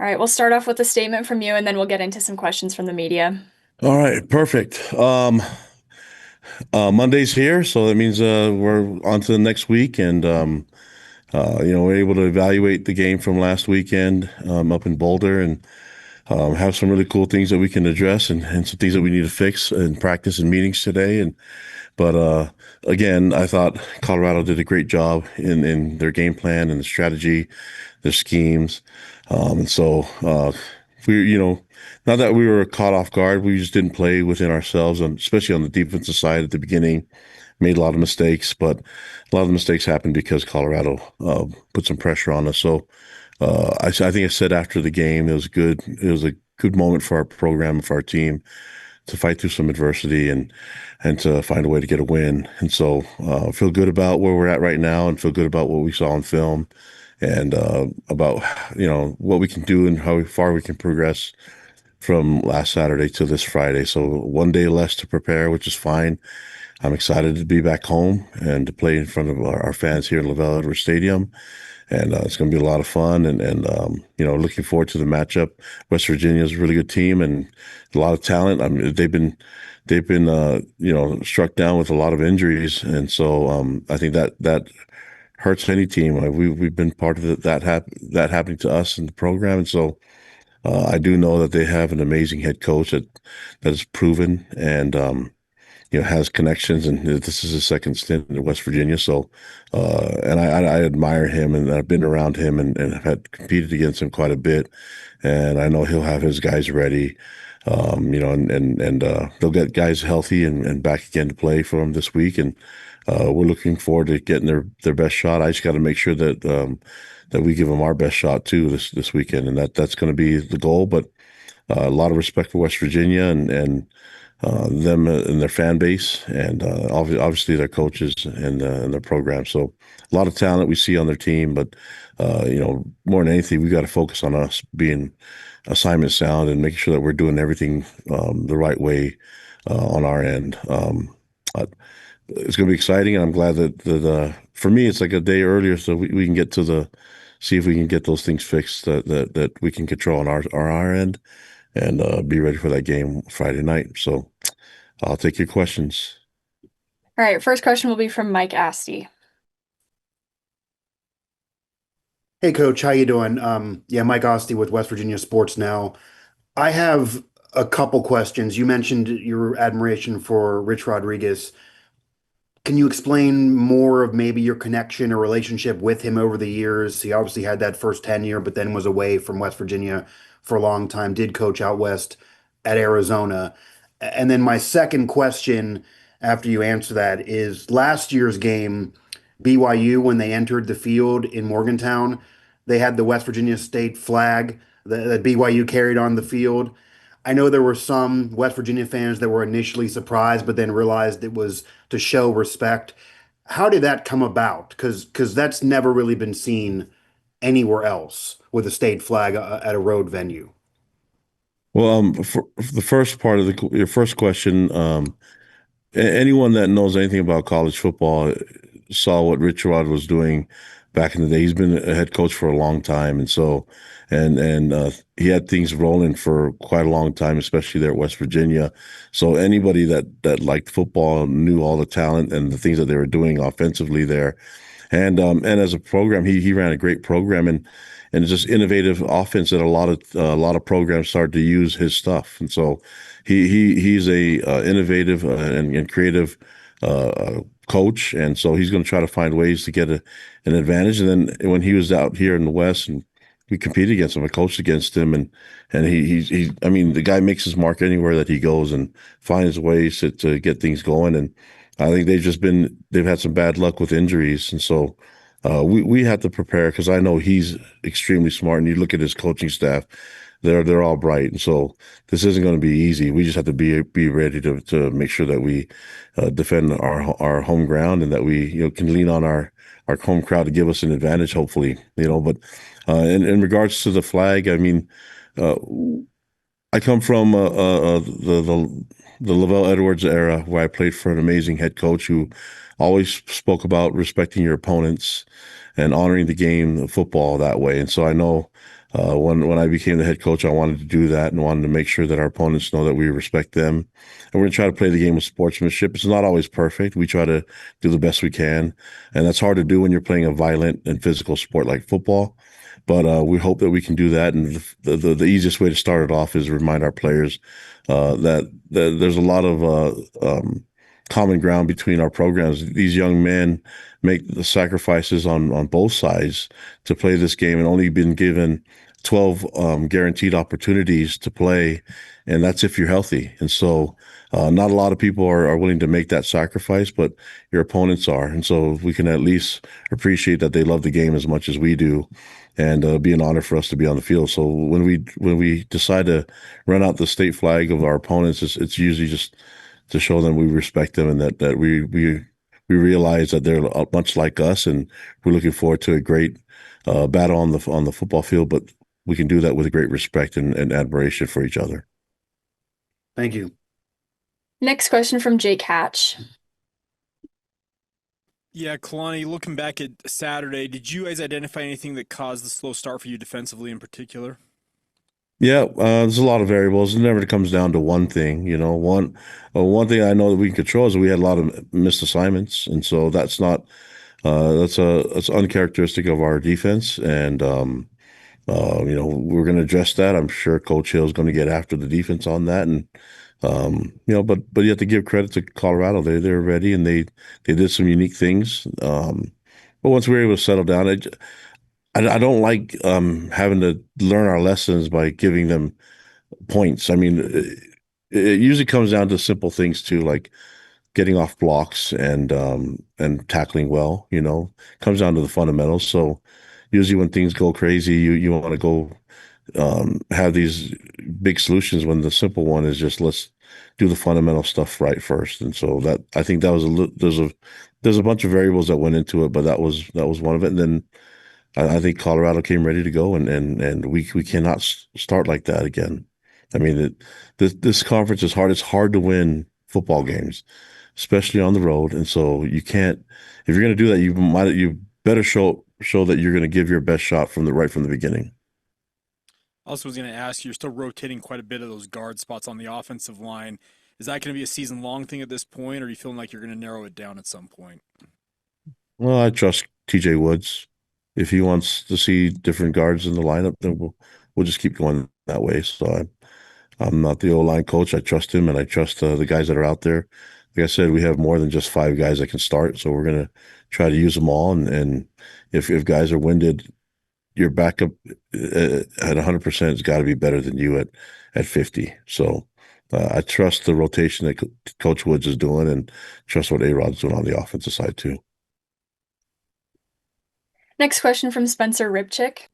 All right, we'll start off with a statement from you and then we'll get into some questions from the media. All right, perfect. Monday's here, so that means we're on to the next week, and we're able to evaluate the game from last weekend up in Boulder, and have some really cool things that we can address, and some things that we need to fix in practice and meetings today. But again, I thought Colorado did a great job in their game plan and the strategy, their schemes. And so not that we were caught off guard, we just didn't play within ourselves, and especially on the defensive side at the beginning, made a lot of mistakes. But a lot of the mistakes happened because Colorado put some pressure on us. So I think I said after the game, it was good. It was a good moment for our program, for our team to fight through some adversity and to find a way to get a win. And so feel good about where we're at right now, and feel good about what we saw on film, and about what we can do and how far we can progress from last Saturday to this Friday. So one day less to prepare, which is fine. I'm excited to be back home and to play in front of our fans here at LaVell Edwards Stadium, and it's going to be a lot of fun. And looking forward to the matchup. West Virginia is a really good team and a lot of talent. I mean, they've been struck down with a lot of injuries, and so I think that hurts any team. We've been part of that happening to us in the program, and so I do know that they have an amazing head coach that is proven, and has connections, and this is his second stint in West Virginia. So, and I admire him, and I've been around him, and have had competed against him quite a bit, and I know he'll have his guys ready, and they'll get guys healthy and back again to play for them this week, and we're looking forward to getting their best shot. I just got to make sure that we give them our best shot too this weekend, and that's going to be the goal. But a lot of respect for West Virginia and them and their fan base, and obviously their coaches and their program. So a lot of talent we see on their team, but more than anything, we got to focus on us being assignment sound and making sure that we're doing everything the right way on our end. Uh, it's going to be exciting, and I'm glad that for me it's like a day earlier, so we can get to the see if we can get those things fixed that we can control on our end, and be ready for that game Friday night. So I'll take your questions. All right, first question will be from Mike Asti. Hey coach, how you doing? Yeah, Mike Osti with West Virginia Sports Now. I have a couple questions. You mentioned your admiration for Rich Rodriguez. Can you explain more of maybe your connection or relationship with him over the years? He obviously had that first tenure, but then was away from West Virginia for a long time, did coach out west at Arizona. And then my second question after you answer that is last year's game, BYU, when they entered the field in Morgantown, they had the West Virginia State flag that BYU carried on the field. I know there were some West Virginia fans that were initially surprised, but then realized it was to show respect. How did that come about? Because that's never really been seen anywhere else with a state flag at a road venue. Well, for the first part of your first question, anyone that knows anything about college football saw what Rich Rod was doing back in the day. He's been a head coach for a long time, and so and he had things rolling for quite a long time, especially there at West Virginia. So anybody that liked football knew all the talent and the things that they were doing offensively there. And as a program, he ran a great program, and it's just innovative offense that a lot of programs started to use his stuff. And so he's a innovative and creative coach, and so he's going to try to find ways to get an advantage. And then when he was out here in the West, and we competed against him, I coached against him, and he I mean, the guy makes his mark anywhere that he goes and finds ways to get things going. And I think they've had some bad luck with injuries, and so we have to prepare, because I know he's extremely smart. And you look at his coaching staff; they're all bright, and so this isn't going to be easy. We just have to be ready to make sure that we defend our home ground, and that we can lean on our home crowd to give us an advantage, hopefully. But in regards to the flag, I mean, uh, I come from the LaVell Edwards era, where I played for an amazing head coach who always spoke about respecting your opponents and honoring the game of football that way. And so I know When I became the head coach, I wanted to do that and wanted to make sure that our opponents know that we respect them. And we're going to try to play the game with sportsmanship. It's not always perfect. We try to do the best we can. And that's hard to do when you're playing a violent and physical sport like football. But we hope that we can do that. And the easiest way to start it off is remind our players that there's a lot of common ground between our programs. These young men make the sacrifices on both sides to play this game and only been given 12 guaranteed opportunities to play, and that's if you're healthy. And so, not a lot of people are willing to make that sacrifice, but your opponents are. And so, we can at least appreciate that they love the game as much as we do, and be an honor for us to be on the field. So when we decide to run out the state flag of our opponents, it's usually just to show them we respect them and that we realize that they're much like us, and we're looking forward to a great battle on the football field. But we can do that with a great respect and admiration for each other. Thank you. Next question from Jake Hatch. Yeah, Kalani, looking back at Saturday, did you guys identify anything that caused the slow start for you defensively in particular? Yeah, there's a lot of variables. It never comes down to one thing. One thing I know that we can control is we had a lot of missed assignments, and so that's not that's uncharacteristic of our defense. And we're going to address that. I'm sure Coach Hill is going to get after the defense on that. And but you have to give credit to Colorado. They're ready and they did some unique things. But once we were able to settle down, I don't like having to learn our lessons by giving them points. I mean, it usually comes down to simple things too, like getting off blocks and tackling well. Comes down to the fundamentals. So usually when things go crazy, you want to go have these big solutions when the simple one is just let's do the fundamental stuff right first. And so that I think that was there's a bunch of variables that went into it, but that was one of it. And then I think Colorado came ready to go, and we cannot start like that again. I mean, this conference is hard. It's hard to win football games, especially on the road. And so you can't, if you're going to do that, you better show that you're going to give your best shot from the beginning. Also was going to ask, you're still rotating quite a bit of those guard spots on the offensive line. Is that going to be a season-long thing at this point, or are you feeling like you're going to narrow it down at some point? Well, I trust TJ Woods. If he wants to see different guards in the lineup, then we'll just keep going that way. So I'm not the O-line coach. I trust him, and I trust the guys that are out there. Like I said, we have more than just 5 guys that can start, so we're going to try to use them all. And if guys are winded, your backup at 100% has got to be better than you at 50. So I trust the rotation that Coach Woods is doing, and trust what A-Rod's doing on the offensive side too. Next question from Spencer Ripchick.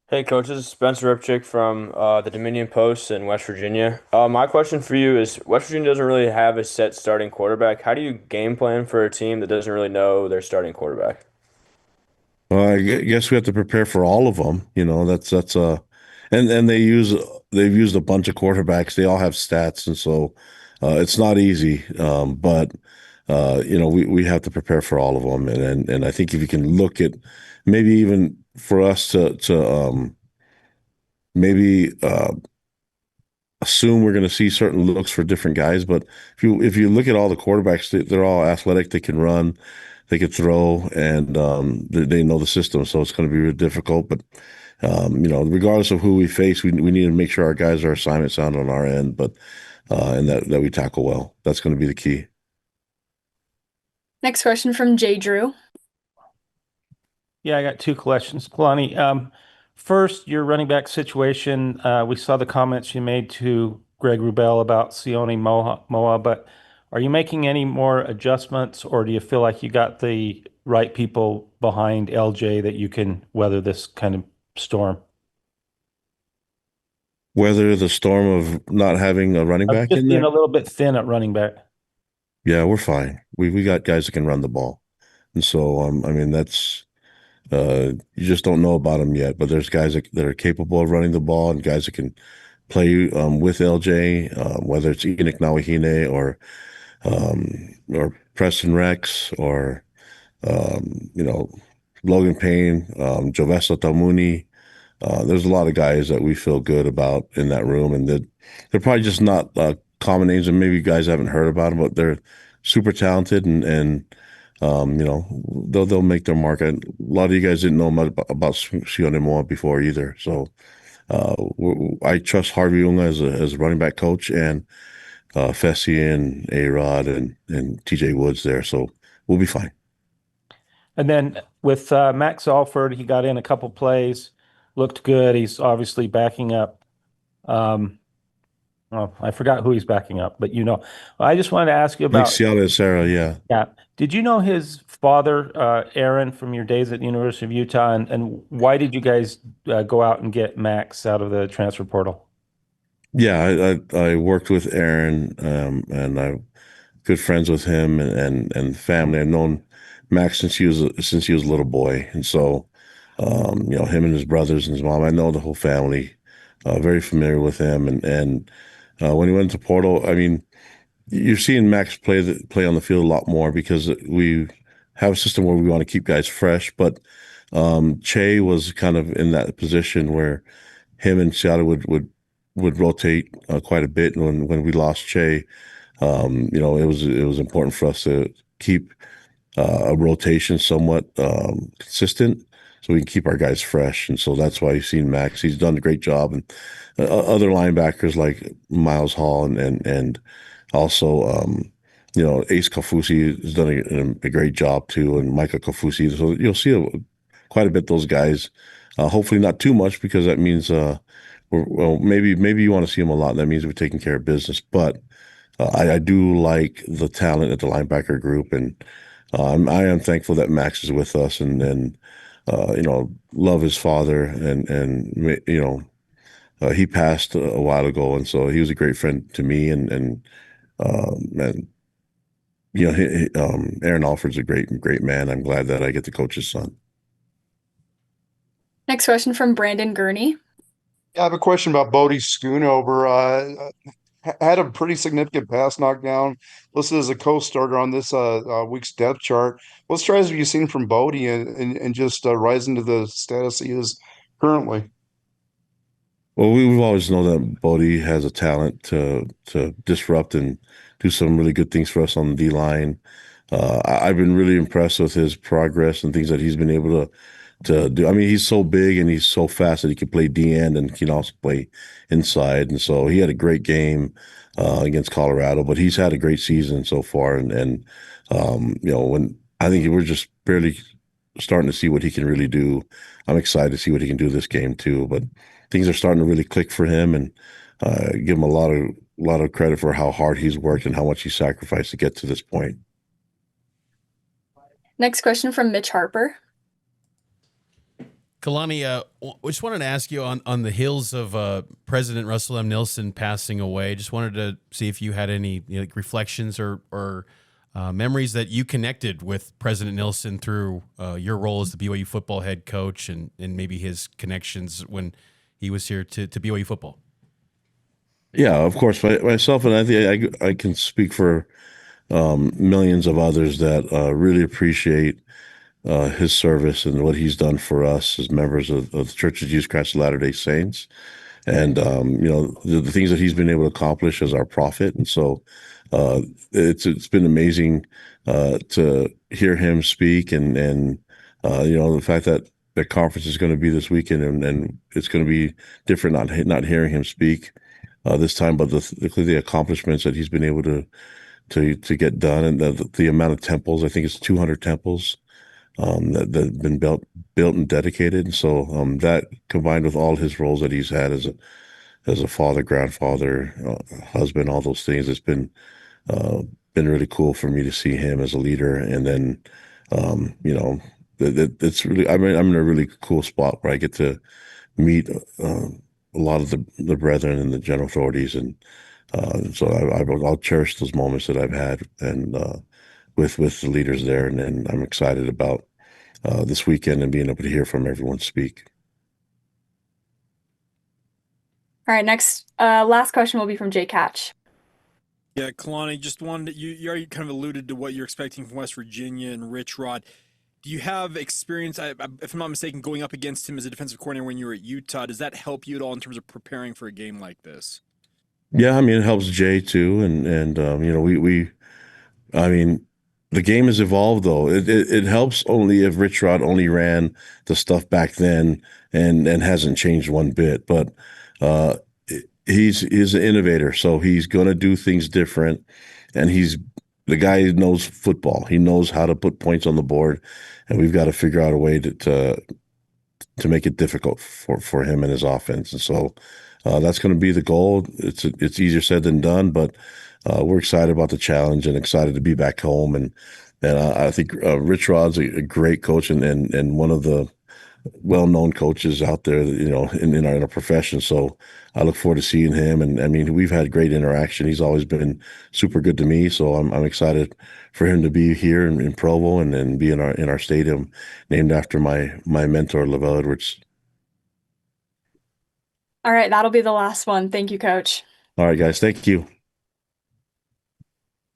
Hey, Coach, this is Spencer Ripchick from the Dominion Post in West Virginia. My question for you is, West Virginia doesn't really have a set starting quarterback. How do you game plan for a team that doesn't really know their starting quarterback? Well, I guess we have to prepare for all of them. And they've used a bunch of quarterbacks. They all have stats, and so it's not easy. But we have to prepare for all of them. And I think if you can look at maybe even for us to maybe assume we're going to see certain looks for different guys, but if you look at all the quarterbacks, they're all athletic. They can run. They could throw, and they know the system, so it's going to be really difficult. But regardless of who we face, we need to make sure our guys are assignment sound on our end, but and that we tackle well. That's going to be the key. Next question from Jay Drew. Yeah, I got 2 questions. Kalani, first, your running back situation. We saw the comments you made to Greg Wrubell about Sione Moa, but are you making any more adjustments, or do you feel like you got the right people behind LJ that you can weather this kind of storm? Weather the storm of not having a running back Just in being there? a little bit thin at running back. Yeah, we're fine. We got guys that can run the ball, and so I mean that's you just don't know about them yet. But there's guys that are capable of running the ball, and guys that can play with LJ, whether it's Enoch Nawahine or Preston Rex or Logan Payne, Jovessa Tamuni. there's a lot of guys that we feel good about in that room, and they're probably just not common names, and maybe you guys haven't heard about them, but they're super talented, and they'll make their mark. And a lot of you guys didn't know much about Sione Moa before either, so I trust Harvey Unga as a running back coach, and Fessy and A-Rod and TJ Woods there, so we'll be fine. And then with Max Alford, he got in a couple plays, looked good. He's obviously backing up. Well, I forgot who he's backing up, but I just wanted to ask you Nick about, Ciala, Sarah, yeah. yeah. Did you know his father, Aaron, from your days at the University of Utah? And why did you guys go out and get Max out of the transfer portal? Yeah, I worked with Aaron, and I'm good friends with him and family. I've known Max since he was a little boy, and so him and his brothers and his mom. I know the whole family, very familiar with him, and when he went to Portal, I mean, you're seeing Max play on the field a lot more because we have a system where we want to keep guys fresh, but Che was kind of in that position where him and Seattle would rotate quite a bit. And when we lost Che, it was important for us to keep a rotation somewhat consistent so we can keep our guys fresh. And so that's why you've seen Max. He's done a great job. And other linebackers like Miles Hall and also, Ace Kafusi has done a great job too, and Micah Kafusi. So you'll see quite a bit of those guys. Hopefully not too much because that means maybe you want to see them a lot. That means we're taking care of business. But I do like the talent at the linebacker group, and I am thankful that Max is with us, and love his father, and he passed a while ago, and so he was a great friend to me, and Aaron Alford's a great man. I'm glad that I get to coach his son. Next question from Brandon Gurney. I have a question about Bodie Schoonover. Had a pretty significant pass knockdown, listed as a co-starter on this week's depth chart. What strides have you seen from Bodie and just rising to the status he is currently? Well, we've always known that Bodie has a talent to disrupt and do some really good things for us on the D line. I've been really impressed with his progress and things that he's been able to do. I mean, he's so big and he's so fast that he can play D end and can also play inside. And so he had a great game against Colorado, but he's had a great season so far. And when I think we're just barely starting to see what he can really do. I'm excited to see what he can do this game too. But things are starting to really click for him, and give him a lot of credit for how hard he's worked and how much he sacrificed to get to this point. Next question from Mitch Harper. Kalani, just wanted to ask you on the heels of President Russell M. Nelson passing away, just wanted to see if you had any reflections or memories that you connected with President Nelson through your role as the BYU football head coach and maybe his connections when he was here to BYU football. Yeah, of course. Myself, and I think I can speak for millions of others that really appreciate his service and what he's done for us as members of the Church of Jesus Christ of Latter-day Saints. And, the things that he's been able to accomplish as our prophet. And so it's been amazing to hear him speak and the fact that the conference is going to be this weekend and it's going to be different not hearing him speak this time, but the accomplishments that he's been able to get done, and the amount of temples. I think it's 200 temples that have been built and dedicated. And so that combined with all his roles that he's had as a father, grandfather, husband, all those things, it's been really cool for me to see him as a leader. And then it's really, I'm in a really cool spot where I get to meet a lot of the brethren and the general authorities, and so I'll cherish those moments that I've had and with the leaders there, and I'm excited about this weekend and being able to hear from everyone speak. All right, next, last question will be from Jake Hatch. Yeah, Kalani, just wanted you already kind of alluded to what you're expecting from West Virginia and Rich Rod. Do you have experience, if I'm not mistaken, going up against him as a defensive coordinator when you were at Utah? Does that help you at all in terms of preparing for a game like this? Yeah, I mean, it helps Jay too, and you know, I mean, the game has evolved though. It helps only if Rich Rod only ran the stuff back then and hasn't changed one bit. But uh, he's an innovator, so he's going to do things different, and he's the guy who knows football. He knows how to put points on the board, and we've got to figure out a way to make it difficult for him and his offense. And so that's going to be the goal. It's easier said than done, but we're excited about the challenge and excited to be back home. And I think Rich Rod's a great coach and one of the well-known coaches out there, you know, in our profession. So I look forward to seeing him. And I mean, we've had great interaction. He's always been super good to me. So I'm excited for him to be here in Provo and be in our stadium named after my mentor, Lavelle Edwards. All right, that'll be the last one. Thank you, Coach. All right, guys. Thank you.